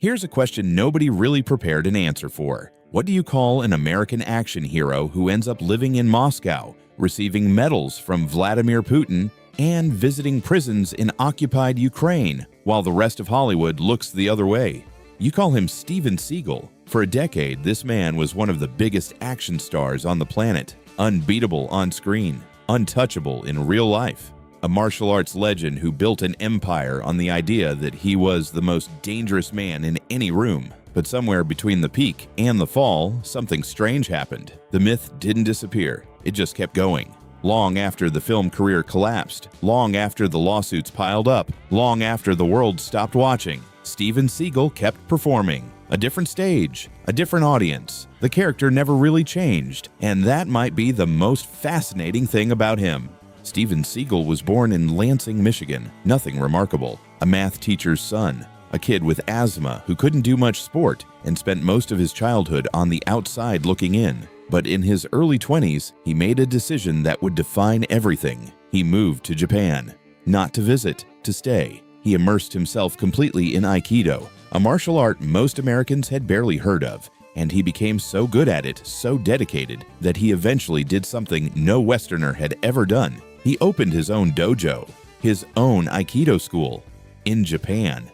Here's a question nobody really prepared an answer for. What do you call an American action hero who ends up living in Moscow, receiving medals from Vladimir Putin, and visiting prisons in occupied Ukraine, while the rest of Hollywood looks the other way? You call him Steven Seagal. For a decade, this man was one of the biggest action stars on the planet. Unbeatable on screen, untouchable in real life. A martial arts legend who built an empire on the idea that he was the most dangerous man in any room. But somewhere between the peak and the fall, something strange happened. The myth didn't disappear. It just kept going. Long after the film career collapsed, long after the lawsuits piled up, long after the world stopped watching, Steven Seagal kept performing. A different stage, a different audience. The character never really changed, and that might be the most fascinating thing about him. Steven Seagal was born in Lansing, Michigan. Nothing remarkable. A math teacher's son. A kid with asthma who couldn't do much sport and spent most of his childhood on the outside looking in. But in his early 20s, he made a decision that would define everything. He moved to Japan. Not to visit, to stay. He immersed himself completely in aikido, a martial art most Americans had barely heard of, and he became so good at it, so dedicated, that he eventually did something no Westerner had ever done. He opened his own dojo, his own aikido school, in Japan.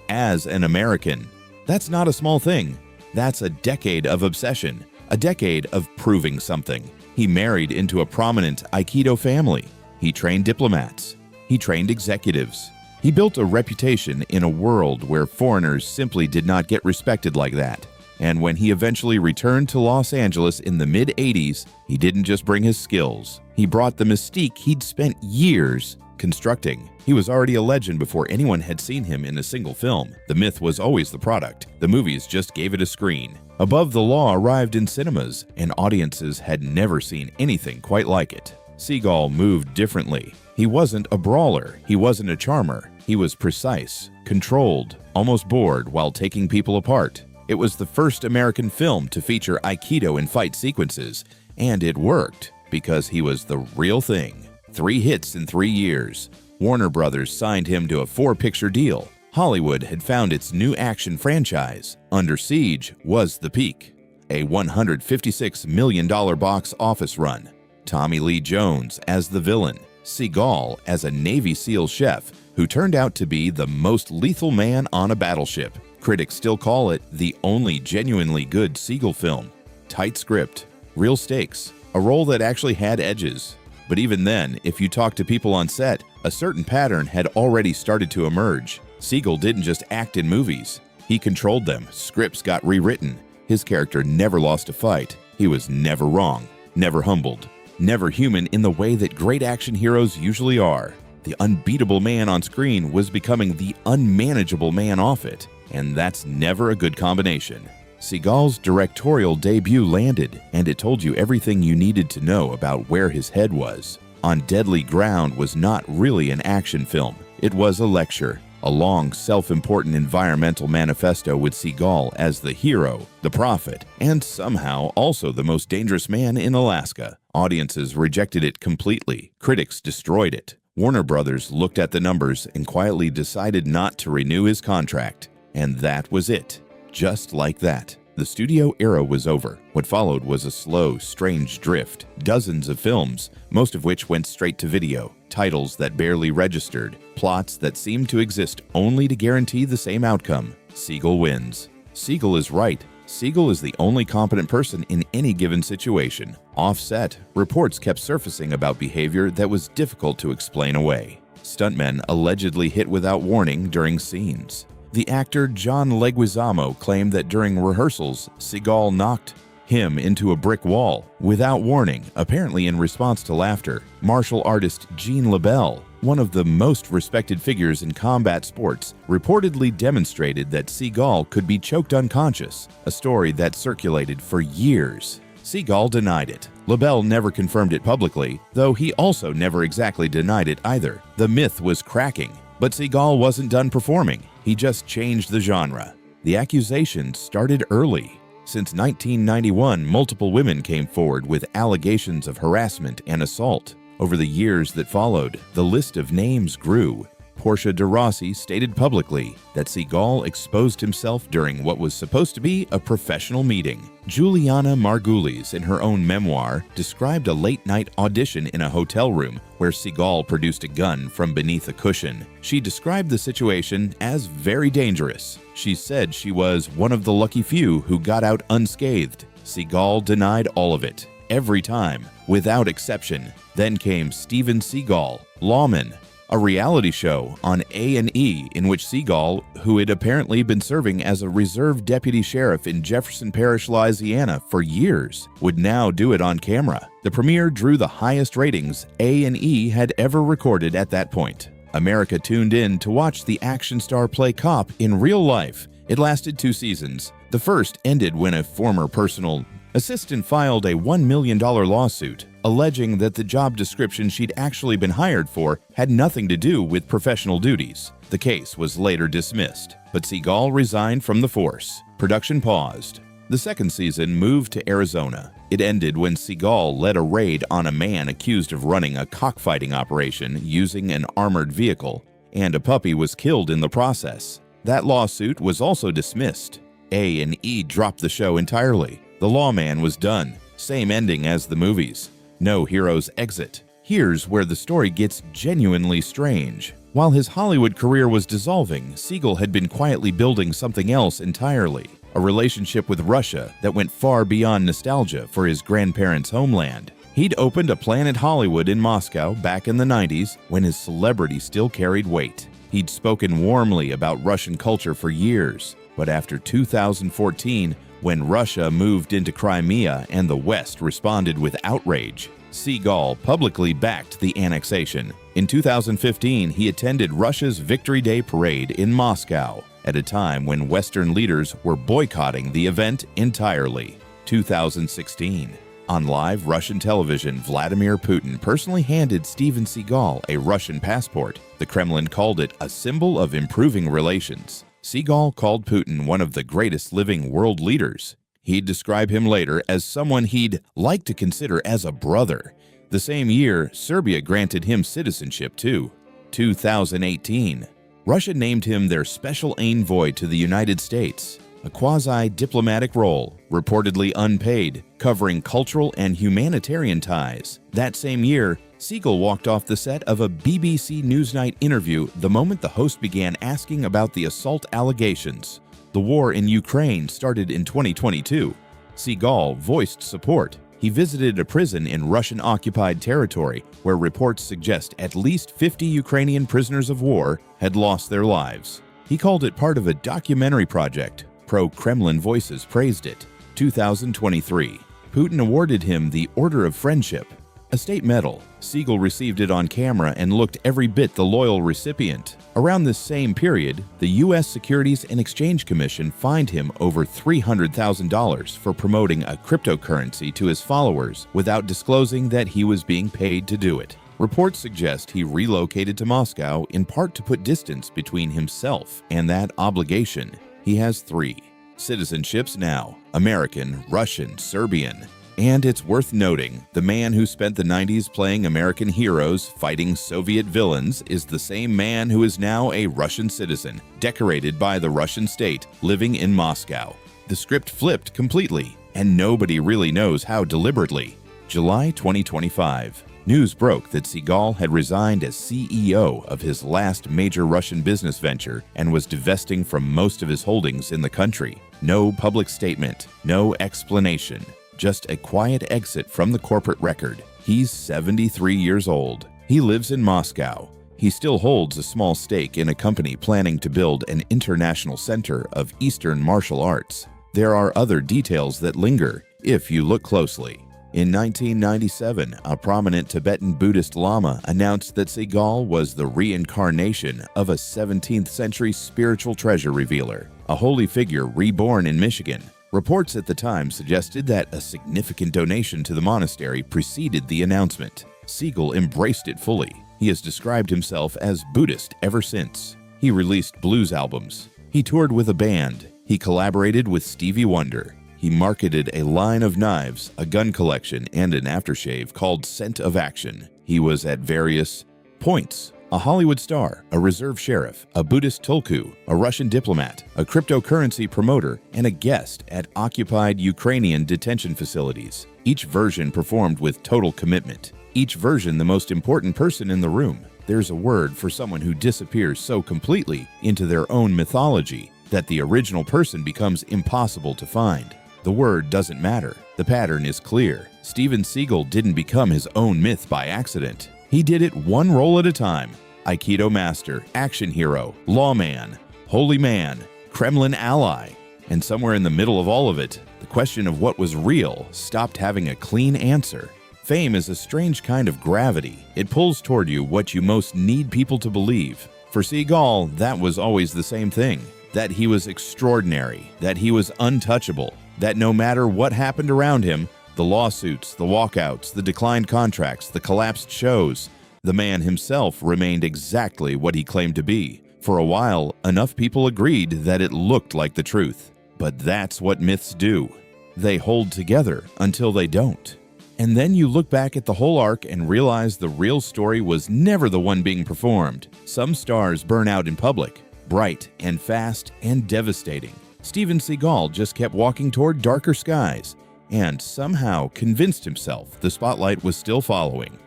As an American. That's not a small thing. That's a decade of obsession, a decade of proving something. He married into a prominent aikido family. He trained diplomats. He trained executives. He built a reputation in a world where foreigners simply did not get respected like that. And when he eventually returned to Los Angeles in the mid-80s, he didn't just bring his skills. He brought the mystique he'd spent years constructing. He was already a legend before anyone had seen him in a single film. The myth was always the product. The movies just gave it a screen. Above the Law arrived in cinemas, and audiences had never seen anything quite like it. Seagal moved differently. He wasn't a brawler. He wasn't a charmer. He was precise, controlled, almost bored while taking people apart. It was the first American film to feature aikido in fight sequences, and it worked because he was the real thing. 3 hits in 3 years. Warner Brothers signed him to a 4-picture deal. Hollywood had found its new action franchise. Under Siege was the peak. A $156 million box office run. Tommy Lee Jones as the villain. Seagal as a Navy SEAL chef who turned out to be the most lethal man on a battleship. Critics still call it the only genuinely good Seagal film. Tight script, real stakes, a role that actually had edges. But even then, if you talk to people on set, a certain pattern had already started to emerge. Seagal didn't just act in movies. He controlled them. Scripts got rewritten. His character never lost a fight. He was never wrong, never humbled, never human in the way that great action heroes usually are. The unbeatable man on screen was becoming the unmanageable man off it, and that's never a good combination. Seagal's directorial debut landed, and it told you everything you needed to know about where his head was. On Deadly Ground was not really an action film. It was a lecture, a long, self-important environmental manifesto with Seagal as the hero, the prophet, and somehow also the most dangerous man in Alaska. Audiences rejected it completely. Critics destroyed it. Warner Brothers looked at the numbers and quietly decided not to renew his contract. And that was it. Just like that. The studio era was over. What followed was a slow, strange drift. Dozens of films, most of which went straight to video. Titles that barely registered. Plots that seemed to exist only to guarantee the same outcome. Seagal wins. Seagal is right. Seagal is the only competent person in any given situation. Offset, reports kept surfacing about behavior that was difficult to explain away. Stuntmen allegedly hit without warning during scenes. The actor John Leguizamo claimed that during rehearsals, Seagal knocked him into a brick wall without warning, apparently in response to laughter. Martial artist Gene LaBelle, one of the most respected figures in combat sports, reportedly demonstrated that Seagal could be choked unconscious, a story that circulated for years. Seagal denied it. LaBelle never confirmed it publicly, though he also never exactly denied it either. The myth was cracking, but Seagal wasn't done performing. He just changed the genre. The accusations started early. Since 1991, multiple women came forward with allegations of harassment and assault. Over the years that followed, the list of names grew. Portia de Rossi stated publicly that Seagal exposed himself during what was supposed to be a professional meeting. Juliana Margulies, in her own memoir, described a late-night audition in a hotel room where Seagal produced a gun from beneath a cushion. She described the situation as very dangerous. She said she was one of the lucky few who got out unscathed. Seagal denied all of it, every time, without exception. Then came Steven Seagal, Lawman, a reality show on A&E in which Seagal, who had apparently been serving as a reserve deputy sheriff in Jefferson Parish, Louisiana for years, would now do it on camera. The premiere drew the highest ratings A&E had ever recorded at that point. America tuned in to watch the action star play cop in real life. It lasted 2 seasons. The first ended when a former personal assistant filed a $1 million lawsuit, alleging that the job description she'd actually been hired for had nothing to do with professional duties. The case was later dismissed, but Seagal resigned from the force. Production paused. The second season moved to Arizona. It ended when Seagal led a raid on a man accused of running a cockfighting operation using an armored vehicle, and a puppy was killed in the process. That lawsuit was also dismissed. A&E dropped the show entirely. The lawman was done. Same ending as the movies. No hero's exit. Here's where the story gets genuinely strange. While his Hollywood career was dissolving, Seagal had been quietly building something else entirely. A relationship with Russia that went far beyond nostalgia for his grandparents' homeland. He'd opened a Planet Hollywood in Moscow back in the 90s when his celebrity still carried weight. He'd spoken warmly about Russian culture for years, but after 2014, when Russia moved into Crimea and the West responded with outrage, Seagal publicly backed the annexation. In 2015, he attended Russia's Victory Day parade in Moscow, at a time when Western leaders were boycotting the event entirely. 2016. On live Russian television, Vladimir Putin personally handed Steven Seagal a Russian passport. The Kremlin called it a symbol of improving relations. Seagal called Putin one of the greatest living world leaders. He'd describe him later as someone he'd like to consider as a brother. The same year, Serbia granted him citizenship too. 2018. Russia named him their special envoy to the United States, a quasi-diplomatic role, reportedly unpaid, covering cultural and humanitarian ties. That same year, Seagal walked off the set of a BBC Newsnight interview the moment the host began asking about the assault allegations. The war in Ukraine started in 2022. Seagal voiced support. He visited a prison in Russian-occupied territory where reports suggest at least 50 Ukrainian prisoners of war had lost their lives. He called it part of a documentary project. Pro-Kremlin voices praised it. 2023. Putin awarded him the Order of Friendship, a state medal. Seagal received it on camera and looked every bit the loyal recipient. Around this same period, the U.S. Securities and Exchange Commission fined him over $300,000 for promoting a cryptocurrency to his followers without disclosing that he was being paid to do it. Reports suggest he relocated to Moscow in part to put distance between himself and that obligation. He has 3 citizenships now: American, Russian, Serbian. And it's worth noting, the man who spent the 90s playing American heroes fighting Soviet villains is the same man who is now a Russian citizen, decorated by the Russian state, living in Moscow. The script flipped completely, and nobody really knows how deliberately. July 2025. News broke that Seagal had resigned as CEO of his last major Russian business venture and was divesting from most of his holdings in the country. No public statement, no explanation. Just a quiet exit from the corporate record. He's 73 years old. He lives in Moscow. He still holds a small stake in a company planning to build an international center of Eastern martial arts. There are other details that linger if you look closely. In 1997, a prominent Tibetan Buddhist Lama announced that Seagal was the reincarnation of a 17th century spiritual treasure revealer, a holy figure reborn in Michigan. Reports at the time suggested that a significant donation to the monastery preceded the announcement. Seagal embraced it fully. He has described himself as Buddhist ever since. He released blues albums. He toured with a band. He collaborated with Stevie Wonder. He marketed a line of knives, a gun collection, and an aftershave called Scent of Action. He was at various points A Hollywood star, a reserve sheriff, a Buddhist tulku, a Russian diplomat, a cryptocurrency promoter, and a guest at occupied Ukrainian detention facilities. Each version performed with total commitment. Each version the most important person in the room. There's a word for someone who disappears so completely into their own mythology that the original person becomes impossible to find. The word doesn't matter. The pattern is clear. Steven Seagal didn't become his own myth by accident. He did it one role at a time. Aikido master, action hero, lawman, holy man, Kremlin ally. And somewhere in the middle of all of it, the question of what was real stopped having a clean answer. Fame is a strange kind of gravity. It pulls toward you what you most need people to believe. For Seagal, that was always the same thing. That he was extraordinary, that he was untouchable, that no matter what happened around him, the lawsuits, the walkouts, the declined contracts, the collapsed shows, the man himself remained exactly what he claimed to be. For a while, enough people agreed that it looked like the truth. But that's what myths do. They hold together until they don't. And then you look back at the whole arc and realize the real story was never the one being performed. Some stars burn out in public, bright and fast and devastating. Steven Seagal just kept walking toward darker skies and somehow convinced himself the spotlight was still following.